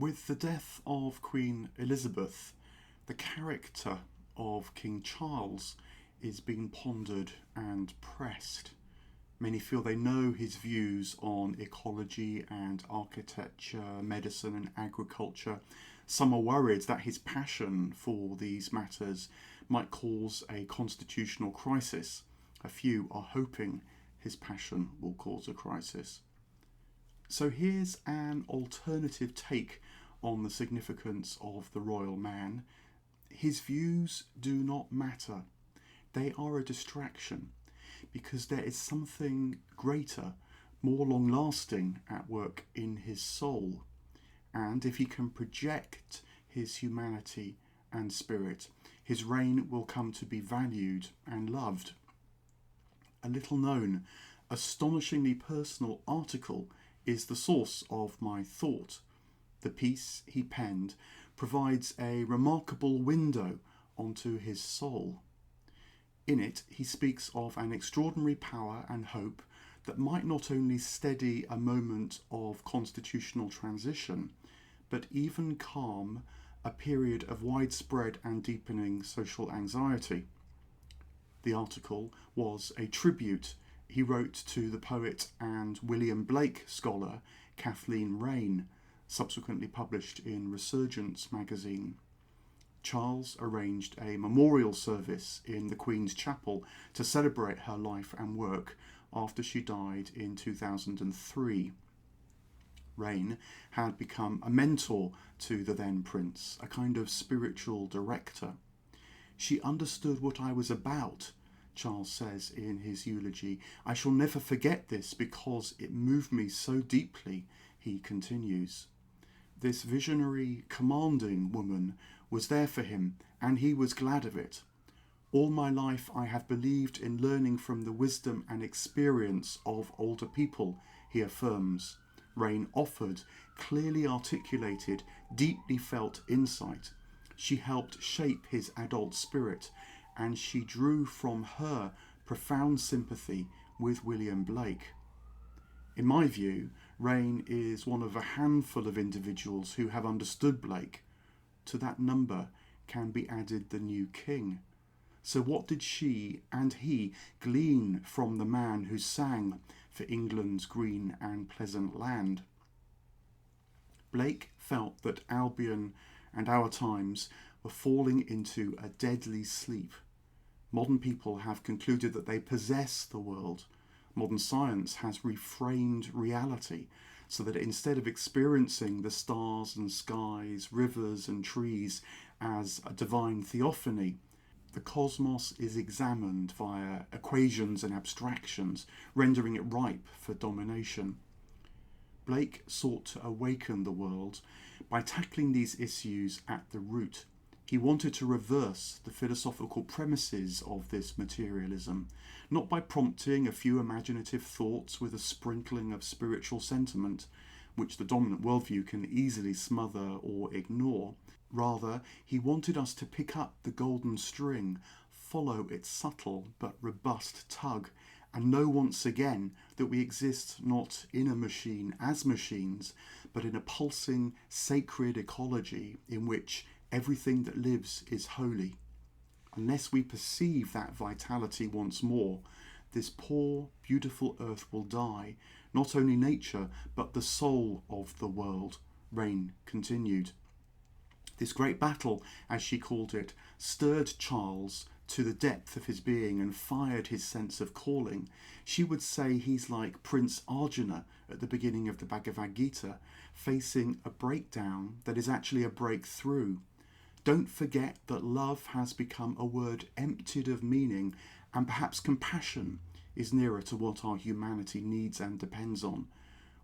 With the death of Queen Elizabeth, the character of King Charles is being pondered and pressed. Many feel they know his views on ecology and architecture, medicine and agriculture. Some are worried that his passion for these matters might cause a constitutional crisis. A few are hoping his passion will cause a crisis. So here's an alternative take on the significance of the royal man. His views do not matter. They are a distraction because there is something greater, more long-lasting at work in his soul. And if he can project his humanity and spirit, his reign will come to be valued and loved. A little known, astonishingly personal article is the source of my thought. The piece he penned provides a remarkable window onto his soul. In it, he speaks of an extraordinary power and hope that might not only steady a moment of constitutional transition, but even calm a period of widespread and deepening social anxiety. The article was a tribute he wrote to the poet and William Blake scholar Kathleen Raine, subsequently published in Resurgence magazine. Charles arranged a memorial service in the Queen's Chapel to celebrate her life and work after she died in 2003. Raine had become a mentor to the then Prince, a kind of spiritual director. She understood what I was about, Charles says in his eulogy. I shall never forget this because it moved me so deeply, he continues. This visionary, commanding woman was there for him, and he was glad of it. All my life I have believed in learning from the wisdom and experience of older people, he affirms. Raine offered clearly articulated, deeply felt insight. She helped shape his adult spirit, and she drew from her profound sympathy with William Blake. In my view, Raine is one of a handful of individuals who have understood Blake. To that number can be added the new king. So what did she and he glean from the man who sang for England's green and pleasant land? Blake felt that Albion and our times were falling into a deadly sleep. Modern people have concluded that they possess the world. Modern science has reframed reality so that instead of experiencing the stars and skies, rivers and trees as a divine theophany, the cosmos is examined via equations and abstractions, rendering it ripe for domination. Blake sought to awaken the world by tackling these issues at the root. He wanted to reverse the philosophical premises of this materialism, not by prompting a few imaginative thoughts with a sprinkling of spiritual sentiment, which the dominant worldview can easily smother or ignore. Rather, he wanted us to pick up the golden string, follow its subtle but robust tug, and know once again that we exist not in a machine as machines, but in a pulsing, sacred ecology in which everything that lives is holy. Unless we perceive that vitality once more, this poor, beautiful earth will die, not only nature, but the soul of the world, Raine continued. This great battle, as she called it, stirred Charles to the depth of his being and fired his sense of calling. She would say he's like Prince Arjuna at the beginning of the Bhagavad Gita, facing a breakdown that is actually a breakthrough. Don't forget that love has become a word emptied of meaning, and perhaps compassion is nearer to what our humanity needs and depends on.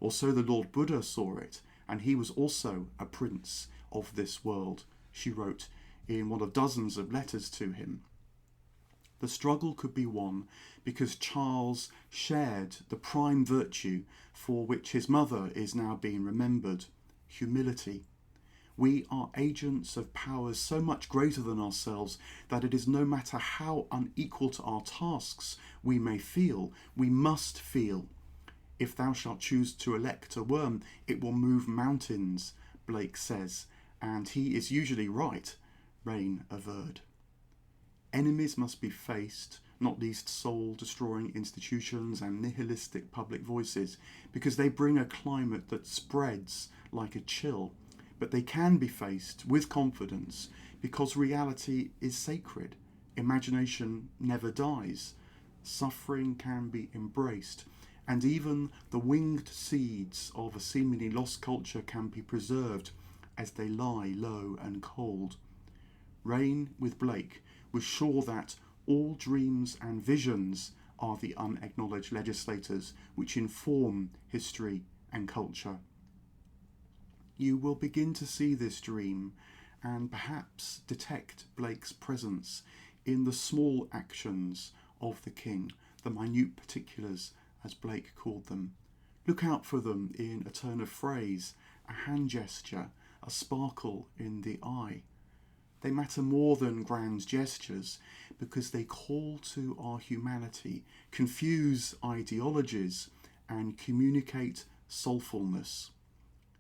Or so the Lord Buddha saw it, and he was also a prince of this world, she wrote in one of dozens of letters to him. The struggle could be won because Charles shared the prime virtue for which his mother is now being remembered, humility. We are agents of powers so much greater than ourselves that it is no matter how unequal to our tasks we may feel, we must feel. If thou shalt choose to elect a worm, it will move mountains, Blake says, and he is usually right, Raine averred. Enemies must be faced, not least soul-destroying institutions and nihilistic public voices, because they bring a climate that spreads like a chill. But they can be faced with confidence because reality is sacred. Imagination never dies. Suffering can be embraced, and even the winged seeds of a seemingly lost culture can be preserved as they lie low and cold. Raine, with Blake, was sure that all dreams and visions are the unacknowledged legislators which inform history and culture. You will begin to see this dream and perhaps detect Blake's presence in the small actions of the king, the minute particulars, as Blake called them. Look out for them in a turn of phrase, a hand gesture, a sparkle in the eye. They matter more than grand gestures because they call to our humanity, confuse ideologies, and communicate soulfulness.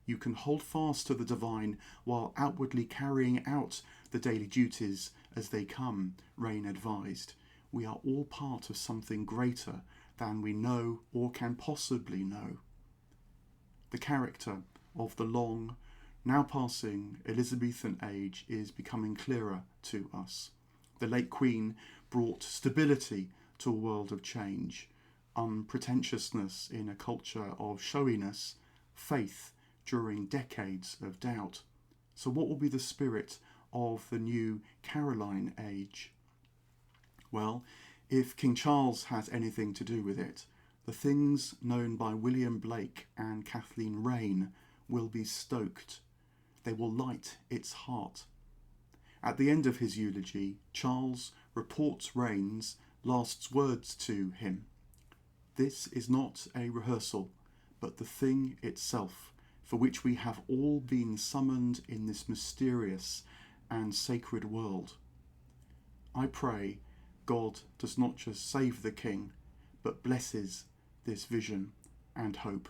You can hold fast to the divine while outwardly carrying out the daily duties as they come, Raine advised. We are all part of something greater than we know or can possibly know. The character of the long, now passing Elizabethan age is becoming clearer to us. The late Queen brought stability to a world of change, unpretentiousness in a culture of showiness, faith during decades of doubt. So what will be the spirit of the new Caroline age? Well, if King Charles has anything to do with it, the things known by William Blake and Kathleen Raine will be stoked. They will light its heart. At the end of his eulogy, Charles reports Raine's last words to him. This is not a rehearsal, but the thing itself, for which we have all been summoned in this mysterious and sacred world. I pray God does not just save the king, but blesses this vision and hope.